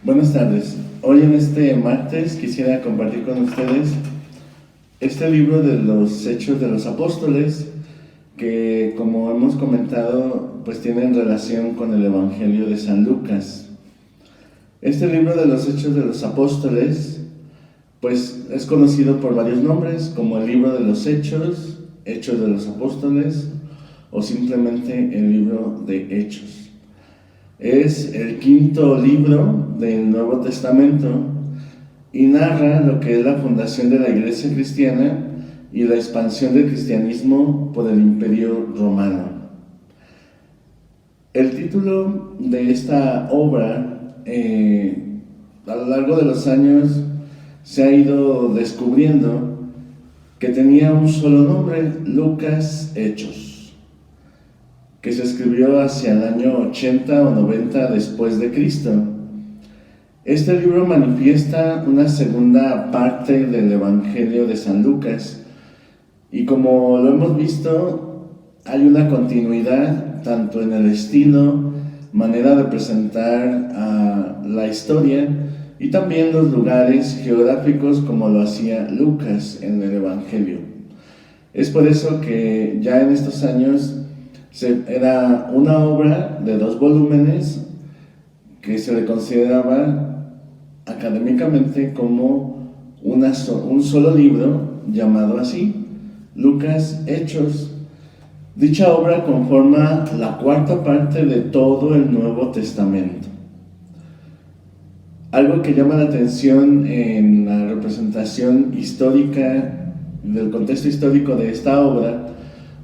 Buenas tardes. Hoy en este martes quisiera compartir con ustedes este libro de los Hechos de los Apóstoles que, como hemos comentado, pues tienen relación con el Evangelio de San Lucas. Este libro de los Hechos de los Apóstoles pues es conocido por varios nombres, como el libro de los Hechos, Hechos de los Apóstoles o simplemente el libro de Hechos. Es el quinto libro del Nuevo Testamento y narra lo que es la fundación de la Iglesia cristiana y la expansión del cristianismo por el Imperio Romano. El título de esta obra, a lo largo de los años, se ha ido descubriendo que tenía un solo nombre: Lucas Hechos, que se escribió hacia el año 80 o 90 después de Cristo. Este libro manifiesta una segunda parte del Evangelio de San Lucas y, como lo hemos visto, hay una continuidad tanto en el estilo, manera de presentar a la historia y también los lugares geográficos, como lo hacía Lucas en el Evangelio. Es por eso que ya en estos años era una obra de 2 volúmenes que se le consideraba académicamente como un solo libro llamado así, Lucas Hechos. Dicha obra conforma la cuarta parte de todo el Nuevo Testamento. Algo que llama la atención en la representación histórica, del contexto histórico de esta obra,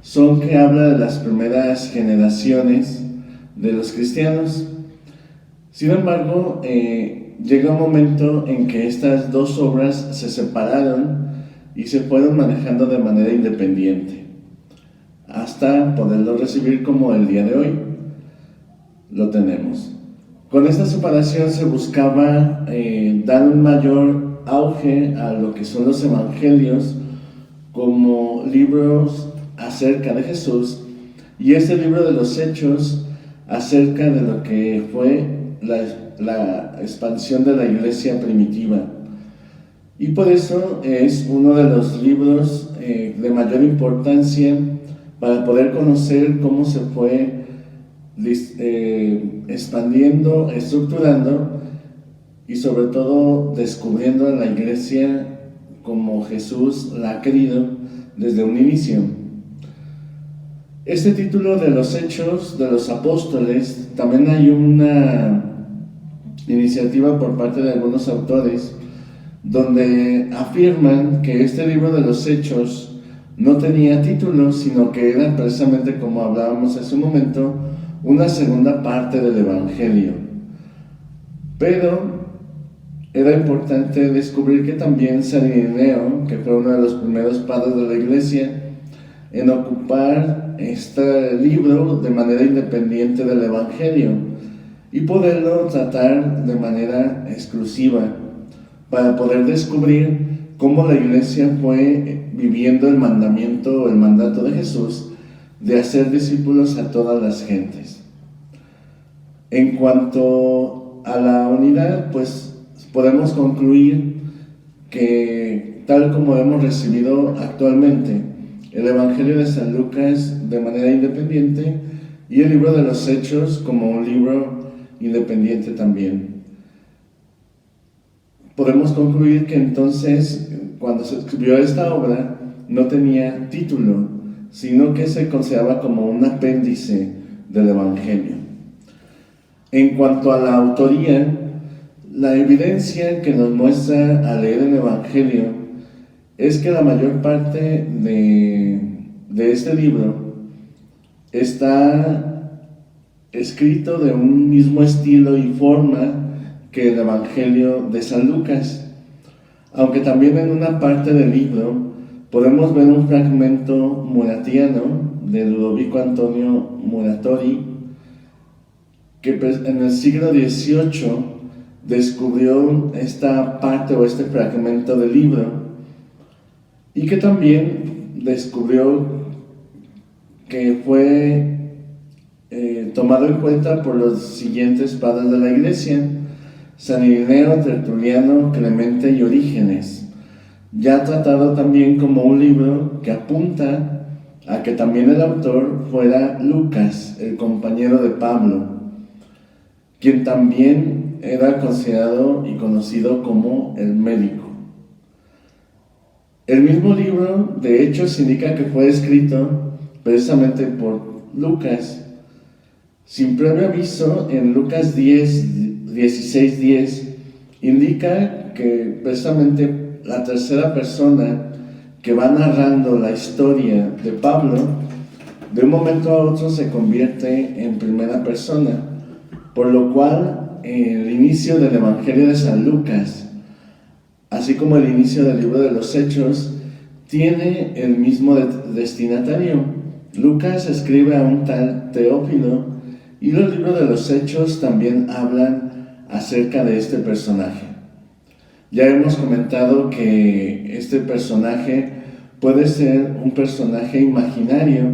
son que habla de las primeras generaciones de los cristianos. Sin embargo, llega un momento en que estas dos obras se separaron y se fueron manejando de manera independiente, hasta poderlo recibir como el día de hoy lo tenemos. Con esta separación se buscaba dar un mayor auge a lo que son los evangelios como libros acerca de Jesús, y este libro de los Hechos acerca de lo que fue la expansión de la iglesia primitiva. Y por eso es uno de los libros de mayor importancia para poder conocer cómo se fue expandiendo, estructurando y sobre todo descubriendo a la iglesia como Jesús la ha querido desde un inicio. Este título de los Hechos de los Apóstoles, también hay una iniciativa por parte de algunos autores donde afirman que este libro de los Hechos no tenía título, sino que era precisamente, como hablábamos hace un momento, una segunda parte del Evangelio. Pero era importante descubrir que también San Ireneo, que fue uno de los primeros padres de la iglesia en ocupar este libro de manera independiente del Evangelio y poderlo tratar de manera exclusiva para poder descubrir cómo la iglesia fue viviendo el mandamiento o el mandato de Jesús de hacer discípulos a todas las gentes. En cuanto a la unidad, pues podemos concluir que, tal como hemos recibido actualmente el Evangelio de San Lucas de manera independiente y el libro de los Hechos como un libro independiente también, podemos concluir que entonces, cuando se escribió esta obra, no tenía título, sino que se consideraba como un apéndice del Evangelio. En cuanto a la autoría, la evidencia que nos muestra al leer el Evangelio es que la mayor parte de este libro está escrito de un mismo estilo y forma que el Evangelio de San Lucas, aunque también en una parte del libro podemos ver un fragmento muratiano de Ludovico Antonio Muratori, que en el siglo XVIII descubrió esta parte o este fragmento del libro, y que también descubrió que fue tomado en cuenta por los siguientes padres de la iglesia, San Ireneo, Tertuliano, Clemente y Orígenes. Ya tratado también como un libro que apunta a que también el autor fuera Lucas, el compañero de Pablo, quien también era considerado y conocido como el médico. El mismo libro, de hecho, indica que fue escrito precisamente por Lucas, sin previo aviso. En Lucas 16:10, indica que precisamente la tercera persona que va narrando la historia de Pablo, de un momento a otro se convierte en primera persona, por lo cual el inicio del Evangelio de San Lucas, así como el inicio del libro de los Hechos, tiene el mismo destinatario. Lucas escribe a un tal Teófilo, y los libros de los Hechos también hablan acerca de este personaje. Ya hemos comentado que este personaje puede ser un personaje imaginario,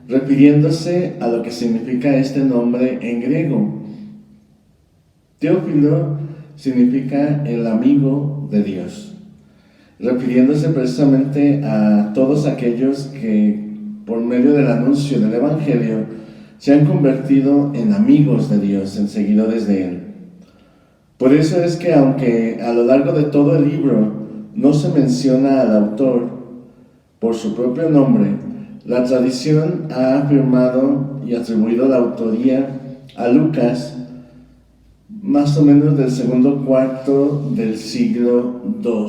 refiriéndose a lo que significa este nombre en griego. Teófilo significa el amigo de Dios, refiriéndose precisamente a todos aquellos que por medio del anuncio del Evangelio se han convertido en amigos de Dios, en seguidores de Él. Por eso es que aunque a lo largo de todo el libro no se menciona al autor por su propio nombre, la tradición ha afirmado y atribuido la autoría a Lucas, más o menos del segundo cuarto del siglo II.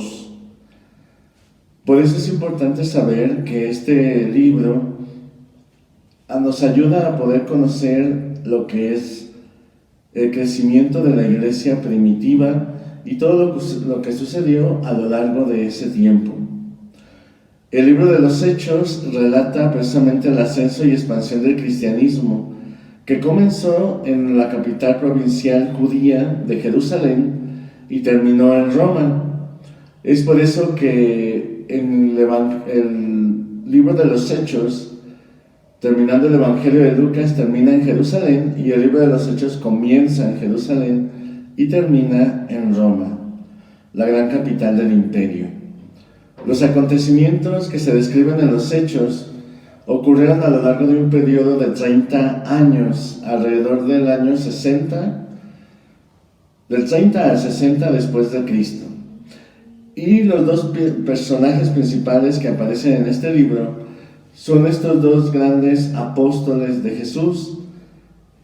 Por eso es importante saber que este libro nos ayuda a poder conocer lo que es el crecimiento de la iglesia primitiva y todo lo que sucedió a lo largo de ese tiempo. El libro de los Hechos relata precisamente el ascenso y expansión del cristianismo, que comenzó en la capital provincial judía de Jerusalén y terminó en Roma. Es por eso que en el libro de los Hechos, terminando el Evangelio de Lucas, termina en Jerusalén, y el libro de los Hechos comienza en Jerusalén y termina en Roma, la gran capital del imperio. Los acontecimientos que se describen en los Hechos ocurrieron a lo largo de un periodo de 30 años, alrededor del año 60, del 30 al 60 después de Cristo. Y los dos personajes principales que aparecen en este libro son estos dos grandes apóstoles de Jesús.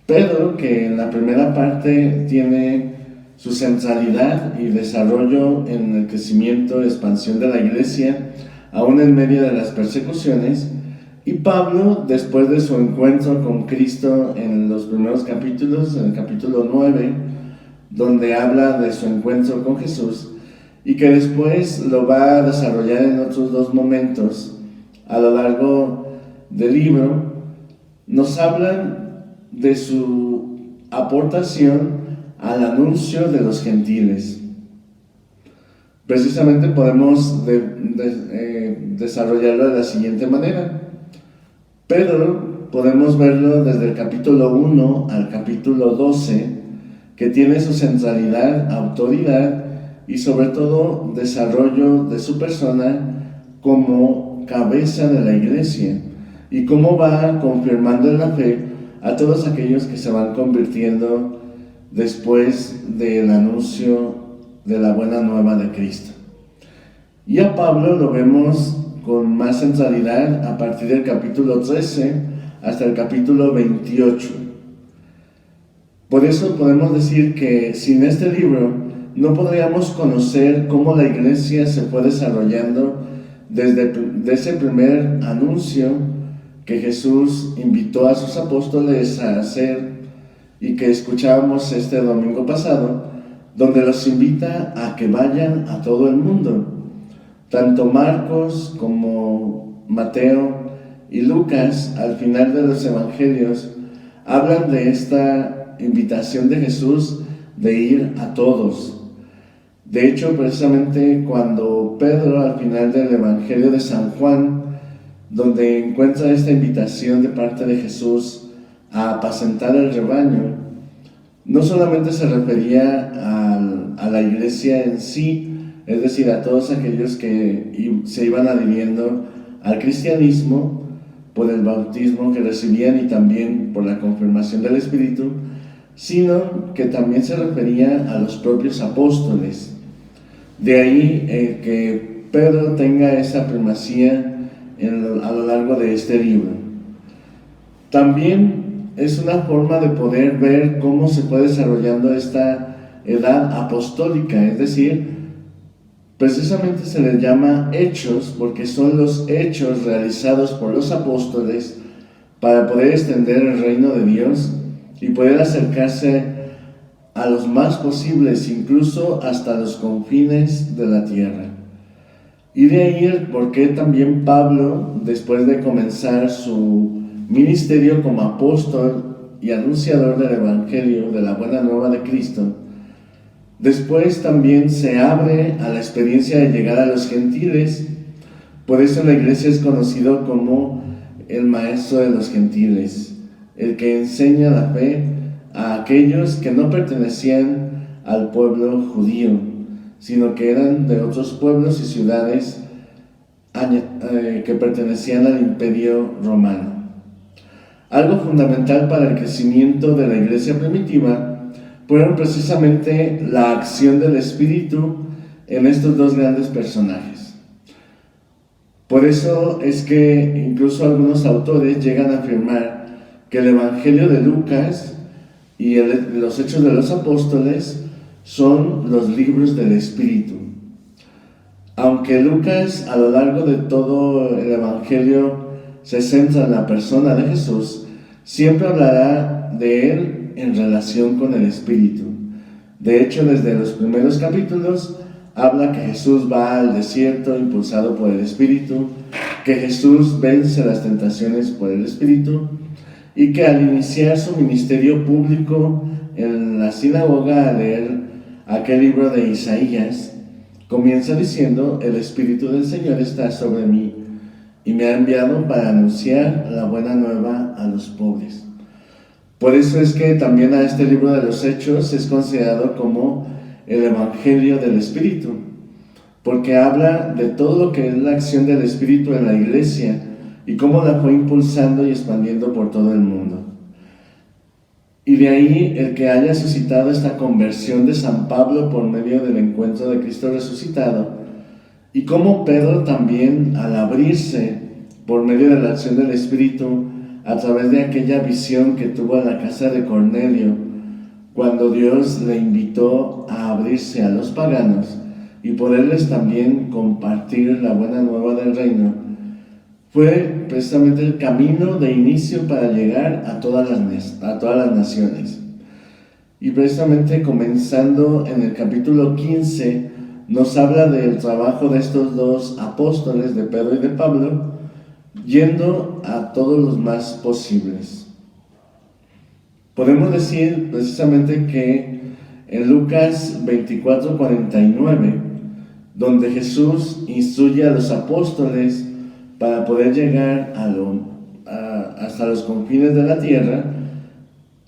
Pedro, que en la primera parte tiene su centralidad y desarrollo en el crecimiento y expansión de la iglesia, aún en medio de las persecuciones, y Pablo, después de su encuentro con Cristo en los primeros capítulos, en el capítulo 9, donde habla de su encuentro con Jesús, y que después lo va a desarrollar en otros dos momentos a lo largo del libro, nos hablan de su aportación al anuncio de los gentiles. Precisamente podemos desarrollarlo de la siguiente manera. Pedro, podemos verlo desde el capítulo 1 al capítulo 12, que tiene su centralidad, autoridad y sobre todo desarrollo de su persona como cabeza de la iglesia, y cómo va confirmando en la fe a todos aquellos que se van convirtiendo después del anuncio de la buena nueva de Cristo. Y a Pablo lo vemos con más centralidad a partir del capítulo 13 hasta el capítulo 28. Por eso podemos decir que sin este libro no podríamos conocer cómo la iglesia se fue desarrollando desde ese primer anuncio que Jesús invitó a sus apóstoles a hacer y que escuchábamos este domingo pasado, donde los invita a que vayan a todo el mundo. Tanto Marcos como Mateo y Lucas, al final de los evangelios, hablan de esta invitación de Jesús de ir a todos. De hecho, precisamente cuando Pedro, al final del Evangelio de San Juan, donde encuentra esta invitación de parte de Jesús a apacentar el rebaño, no solamente se refería a la iglesia en sí, es decir, a todos aquellos que se iban adhiriendo al cristianismo por el bautismo que recibían y también por la confirmación del Espíritu, sino que también se refería a los propios apóstoles. De ahí que Pedro tenga esa primacía a lo largo de este libro. También es una forma de poder ver cómo se fue desarrollando esta edad apostólica, es decir, precisamente se les llama hechos porque son los hechos realizados por los apóstoles para poder extender el reino de Dios y poder acercarse a los más posibles, incluso hasta los confines de la tierra. Y de ahí el por qué también Pablo, después de comenzar su ministerio como apóstol y anunciador del Evangelio, de la buena nueva de Cristo, después también se abre a la experiencia de llegar a los gentiles. Por eso la iglesia es conocido como el maestro de los gentiles, el que enseña la fe a aquellos que no pertenecían al pueblo judío, sino que eran de otros pueblos y ciudades que pertenecían al imperio romano. Algo fundamental para el crecimiento de la iglesia primitiva fueron precisamente la acción del Espíritu en estos dos grandes personajes. Por eso es que incluso algunos autores llegan a afirmar que el Evangelio de Lucas y los Hechos de los Apóstoles son los libros del Espíritu. Aunque Lucas a lo largo de todo el Evangelio se centra en la persona de Jesús, siempre hablará de él en relación con el Espíritu. De hecho, desde los primeros capítulos habla que Jesús va al desierto impulsado por el Espíritu, que Jesús vence las tentaciones por el Espíritu y que al iniciar su ministerio público en la sinagoga a leer aquel libro de Isaías, comienza diciendo: el Espíritu del Señor está sobre mí y me ha enviado para anunciar la buena nueva a los pobres. Por eso es que también a este libro de los Hechos es considerado como el Evangelio del Espíritu, porque habla de todo lo que es la acción del Espíritu en la iglesia y cómo la fue impulsando y expandiendo por todo el mundo. Y de ahí el que haya suscitado esta conversión de San Pablo por medio del encuentro de Cristo resucitado, y cómo Pedro también, al abrirse por medio de la acción del Espíritu, a través de aquella visión que tuvo en la casa de Cornelio, cuando Dios le invitó a abrirse a los paganos y poderles también compartir la buena nueva del reino, fue precisamente el camino de inicio para llegar a todas las naciones. Y precisamente comenzando en el capítulo 15, nos habla del trabajo de estos dos apóstoles, de Pedro y de Pablo, yendo a todos los más posibles. Podemos decir precisamente que en Lucas 24:49, donde Jesús instruye a los apóstoles para poder llegar hasta los confines de la tierra,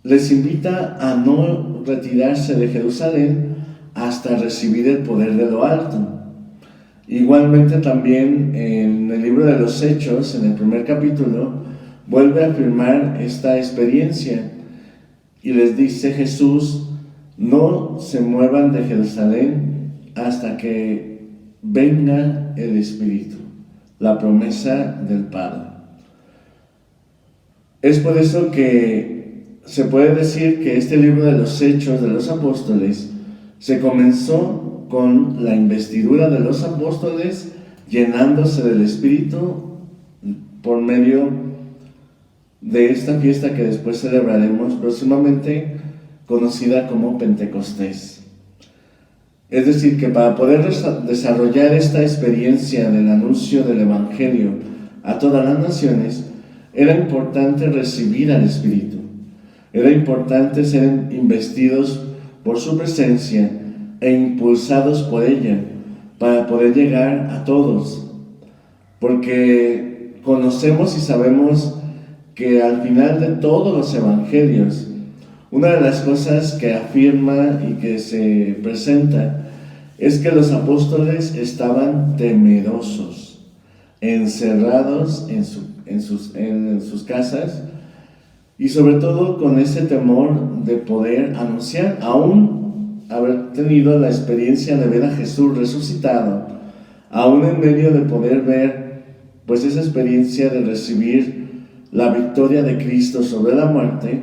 les invita a no retirarse de Jerusalén hasta recibir el poder de lo alto. Igualmente también en el libro de los Hechos, en el primer capítulo, vuelve a afirmar esta experiencia y les dice Jesús: no se muevan de Jerusalén hasta que venga el Espíritu, la promesa del Padre. Es por eso que se puede decir que este libro de los Hechos de los Apóstoles se comenzó con la investidura de los apóstoles, llenándose del Espíritu por medio de esta fiesta que después celebraremos próximamente, conocida como Pentecostés. Es decir, que para poder desarrollar esta experiencia del anuncio del Evangelio a todas las naciones, era importante recibir al Espíritu. Era importante ser investidos por su presencia e impulsados por ella para poder llegar a todos. Porque conocemos y sabemos que al final de todos los evangelios, una de las cosas que afirma y que se presenta es que los apóstoles estaban temerosos, encerrados en sus casas, y sobre todo con ese temor de poder anunciar, aún haber tenido la experiencia de ver a Jesús resucitado, aún en medio de poder ver pues esa experiencia de recibir la victoria de Cristo sobre la muerte,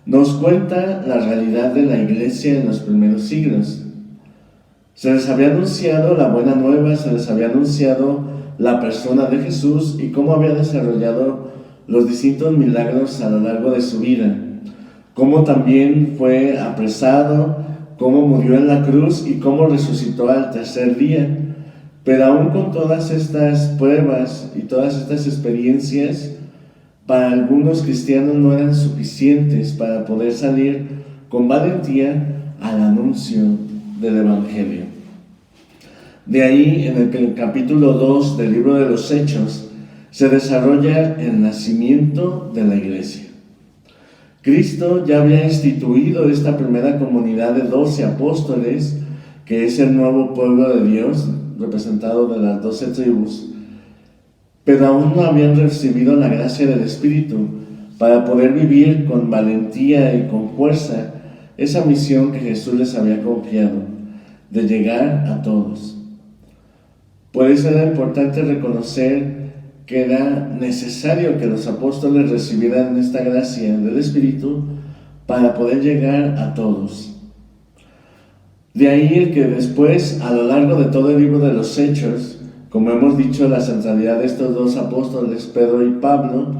nos cuenta la realidad de la iglesia en los primeros siglos. Se les había anunciado la buena nueva, se les había anunciado la persona de Jesús y cómo había desarrollado los distintos milagros a lo largo de su vida, cómo también fue apresado, cómo murió en la cruz y cómo resucitó al tercer día. Pero aún con todas estas pruebas y todas estas experiencias, para algunos cristianos no eran suficientes para poder salir con valentía al anuncio del Evangelio. De ahí, en el capítulo 2 del libro de los Hechos, se desarrolla el nacimiento de la iglesia. Cristo ya había instituido esta primera comunidad de 12 apóstoles, que es el nuevo pueblo de Dios, representado de las 12 tribus, pero aún no habían recibido la gracia del Espíritu para poder vivir con valentía y con fuerza esa misión que Jesús les había confiado, de llegar a todos. Por eso era importante reconocer que era necesario que los apóstoles recibieran esta gracia del Espíritu para poder llegar a todos. De ahí el que después, a lo largo de todo el libro de los Hechos, como hemos dicho, la centralidad de estos dos apóstoles, Pedro y Pablo,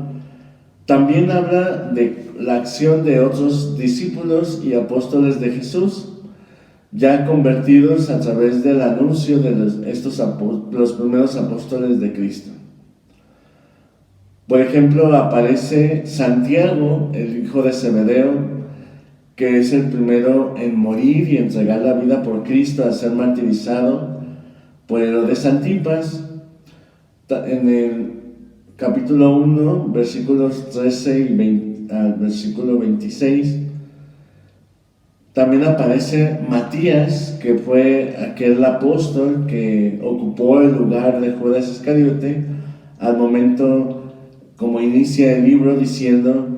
también habla de la acción de otros discípulos y apóstoles de Jesús, ya convertidos a través del anuncio de los primeros apóstoles de Cristo. Por ejemplo, aparece Santiago, el hijo de Zebedeo, que es el primero en morir y entregar la vida por Cristo, a ser martirizado por Herodes Antipas. En el capítulo 1, versículos 13 al versículo 26, también aparece Matías, que fue aquel apóstol que ocupó el lugar de Judas Iscariote al momento, como inicia el libro, diciendo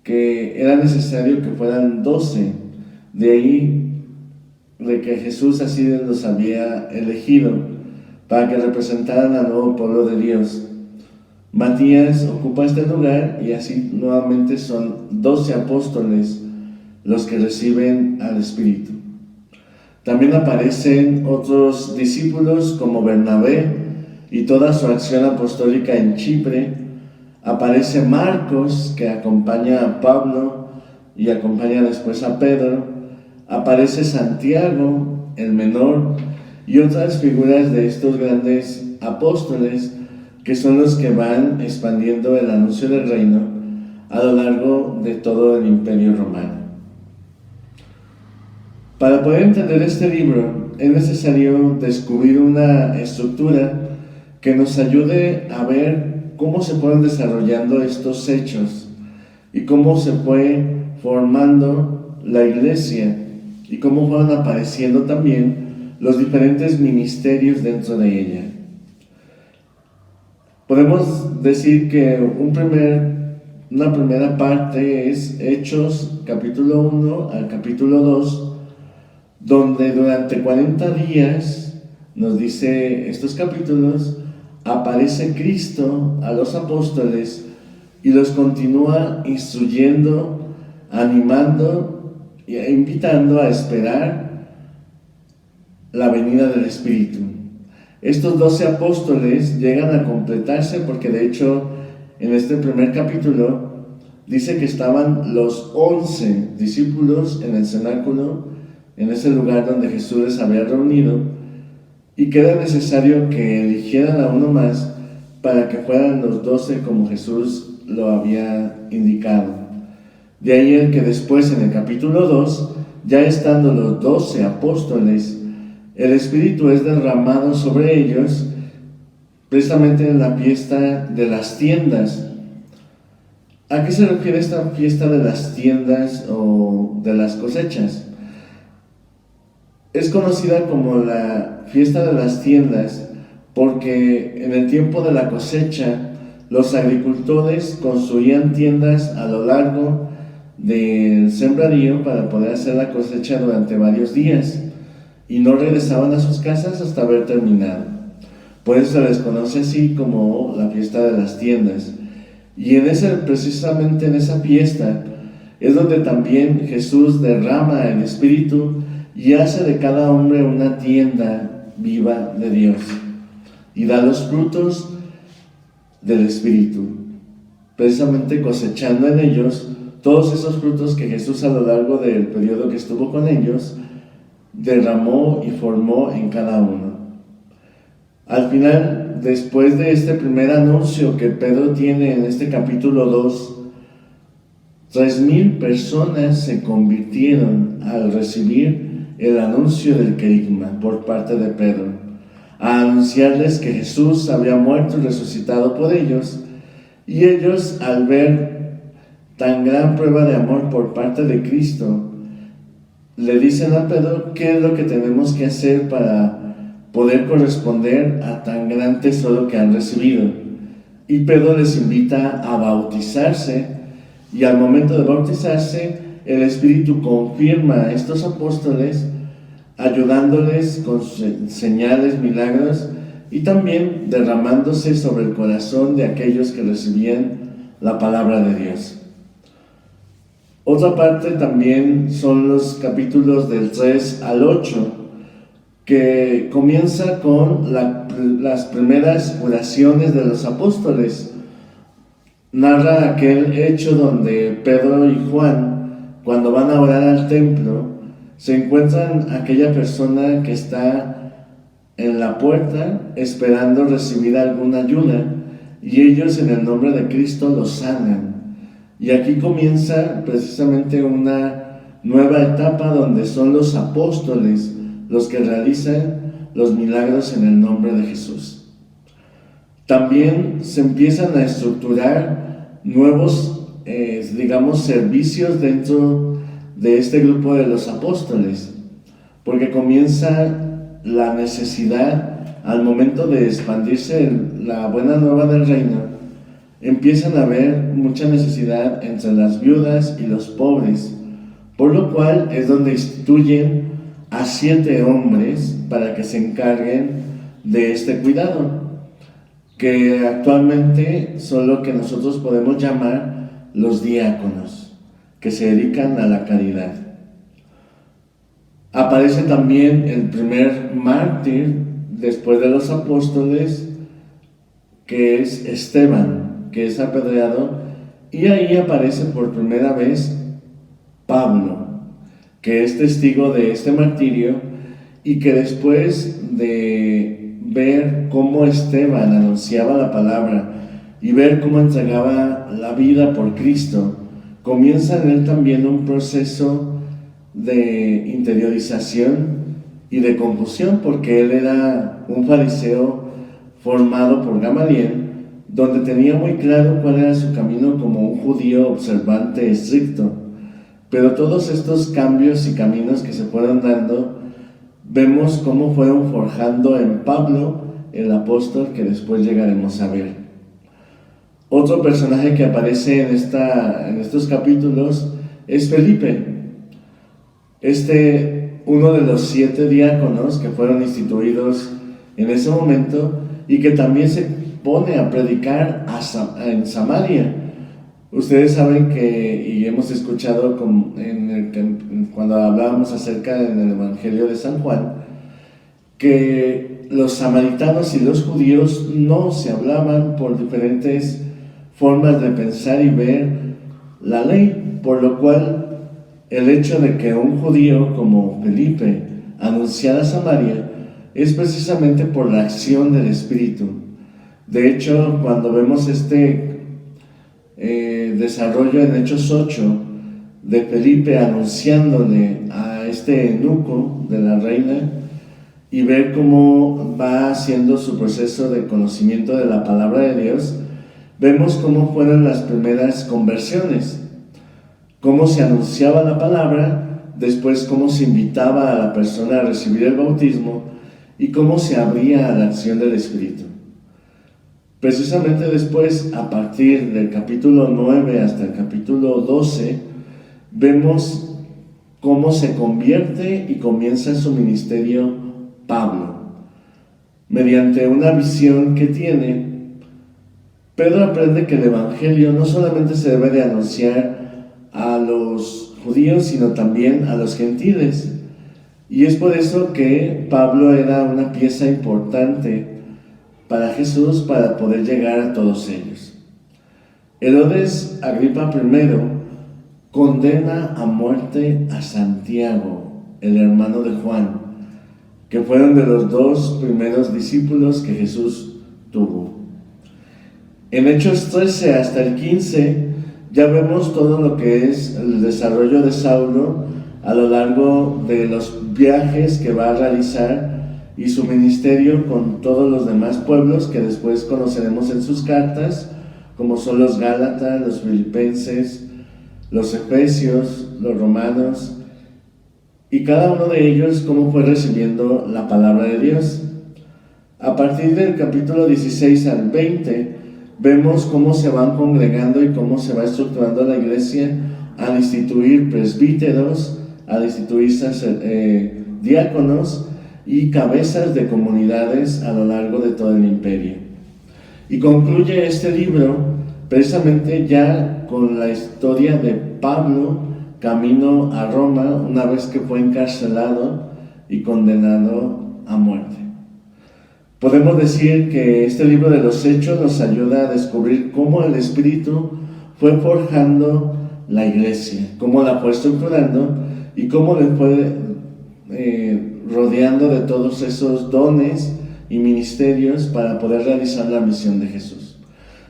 que era necesario que fueran 12. De ahí de que Jesús así los había elegido para que representaran al nuevo pueblo de Dios. Matías ocupa este lugar y así nuevamente son 12 apóstoles los que reciben al Espíritu. También aparecen otros discípulos como Bernabé y toda su acción apostólica en Chipre. Aparece Marcos, que acompaña a Pablo y acompaña después a Pedro. Aparece Santiago, el menor, y otras figuras de estos grandes apóstoles que son los que van expandiendo el anuncio del reino a lo largo de todo el Imperio Romano. Para poder entender este libro es necesario descubrir una estructura que nos ayude a ver cómo se fueron desarrollando estos hechos y cómo se fue formando la iglesia y cómo fueron apareciendo también los diferentes ministerios dentro de ella. Podemos decir que una primera parte es Hechos capítulo 1 al capítulo 2, donde durante 40 días, nos dice estos capítulos, aparece Cristo a los apóstoles y los continúa instruyendo, animando e invitando a esperar la venida del Espíritu. Estos 12 apóstoles llegan a completarse porque de hecho en este primer capítulo dice que estaban los 11 discípulos en el cenáculo, en ese lugar donde Jesús les había reunido, y que era necesario que eligieran a uno más para que fueran los 12 como Jesús lo había indicado. De ahí el que después en el capítulo 2, ya estando los 12 apóstoles, el Espíritu es derramado sobre ellos precisamente en la fiesta de las tiendas. ¿A qué se refiere esta fiesta de las tiendas o de las cosechas? Es conocida como la fiesta de las tiendas porque en el tiempo de la cosecha los agricultores construían tiendas a lo largo del sembradío para poder hacer la cosecha durante varios días y no regresaban a sus casas hasta haber terminado. Por eso se les conoce así como la fiesta de las tiendas. Y precisamente en esa fiesta es donde también Jesús derrama el Espíritu y hace de cada hombre una tienda viva de Dios y da los frutos del Espíritu, precisamente cosechando en ellos todos esos frutos que Jesús a lo largo del periodo que estuvo con ellos derramó y formó en cada uno. Al final, después de este primer anuncio que Pedro tiene en este capítulo 2, 3,000 personas se convirtieron al recibir el anuncio del querigma por parte de Pedro, a anunciarles que Jesús había muerto y resucitado por ellos, y ellos, al ver tan gran prueba de amor por parte de Cristo, le dicen a Pedro qué es lo que tenemos que hacer para poder corresponder a tan gran tesoro que han recibido. Y Pedro les invita a bautizarse, y al momento de bautizarse, el Espíritu confirma a estos apóstoles, ayudándoles con señales, milagros, y también derramándose sobre el corazón de aquellos que recibían la palabra de Dios. Otra parte también son los capítulos del 3 al 8, que comienza con las primeras oraciones de los apóstoles. Narra aquel hecho donde Pedro y Juan, cuando van a orar al templo, se encuentran aquella persona que está en la puerta esperando recibir alguna ayuda, y ellos en el nombre de Cristo lo sanan. Y aquí comienza precisamente una nueva etapa donde son los apóstoles los que realizan los milagros en el nombre de Jesús. También se empiezan a estructurar nuevos, servicios dentro de este grupo de los apóstoles, porque comienza la necesidad, al momento de expandirse la buena nueva del reino, empiezan a haber mucha necesidad entre las viudas y los pobres, por lo cual es donde instituyen a 7 hombres para que se encarguen de este cuidado, que actualmente son lo que nosotros podemos llamar los diáconos, que se dedican a la caridad. Aparece también el primer mártir después de los apóstoles, que es Esteban, que es apedreado, y ahí aparece por primera vez Pablo, que es testigo de este martirio, y que después de ver cómo Esteban anunciaba la palabra y ver cómo entregaba la vida por Cristo, comienza en él también un proceso de interiorización y de confusión, porque él era un fariseo formado por Gamaliel, donde tenía muy claro cuál era su camino como un judío observante estricto. Pero todos estos cambios y caminos que se fueron dando, vemos cómo fueron forjando en Pablo, el apóstol que después llegaremos a ver. Otro personaje que aparece en estos capítulos es Felipe, uno de los 7 diáconos que fueron instituidos en ese momento, y que también se pone a predicar en Samaria. Ustedes saben y hemos escuchado cuando hablábamos acerca en el Evangelio de San Juan, que los samaritanos y los judíos no se hablaban por diferentes formas de pensar y ver la ley, por lo cual el hecho de que un judío como Felipe anunciara Samaria es precisamente por la acción del Espíritu. De hecho, cuando vemos desarrollo en Hechos 8 de Felipe anunciándole a este eunuco de la reina, y ver cómo va haciendo su proceso de conocimiento de la palabra de Dios, vemos cómo fueron las primeras conversiones, cómo se anunciaba la palabra, después cómo se invitaba a la persona a recibir el bautismo y cómo se abría a la acción del Espíritu. Precisamente después, a partir del capítulo 9 hasta el capítulo 12, vemos cómo se convierte y comienza su ministerio Pablo. Mediante una visión que tiene, Pedro aprende que el Evangelio no solamente se debe de anunciar a los judíos, sino también a los gentiles. Y es por eso que Pablo era una pieza importante para Jesús, para poder llegar a todos ellos. Herodes Agripa I condena a muerte a Santiago, el hermano de Juan, que fueron de los 2 primeros discípulos que Jesús tuvo. En Hechos 13 hasta el 15 ya vemos todo lo que es el desarrollo de Saulo a lo largo de los viajes que va a realizar y su ministerio con todos los demás pueblos que después conoceremos en sus cartas, como son los Gálatas, los Filipenses, los Efesios, los Romanos, y cada uno de ellos cómo fue recibiendo la palabra de Dios. A partir del capítulo 16 al 20, vemos cómo se van congregando y cómo se va estructurando la iglesia al instituir presbíteros, al instituir diáconos y cabezas de comunidades a lo largo de todo el imperio. Y concluye este libro precisamente ya con la historia de Pablo camino a Roma una vez que fue encarcelado y condenado a muerte. Podemos decir que este libro de los Hechos nos ayuda a descubrir cómo el Espíritu fue forjando la iglesia, cómo la fue estructurando y cómo le fue rodeando de todos esos dones y ministerios para poder realizar la misión de Jesús.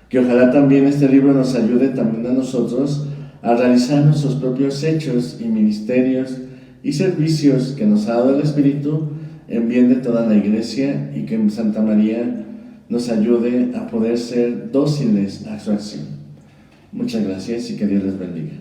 Que ojalá también este libro nos ayude también a nosotros a realizar nuestros propios hechos y ministerios y servicios que nos ha dado el Espíritu en bien de toda la iglesia, y que Santa María nos ayude a poder ser dóciles a su acción. Muchas gracias y que Dios les bendiga.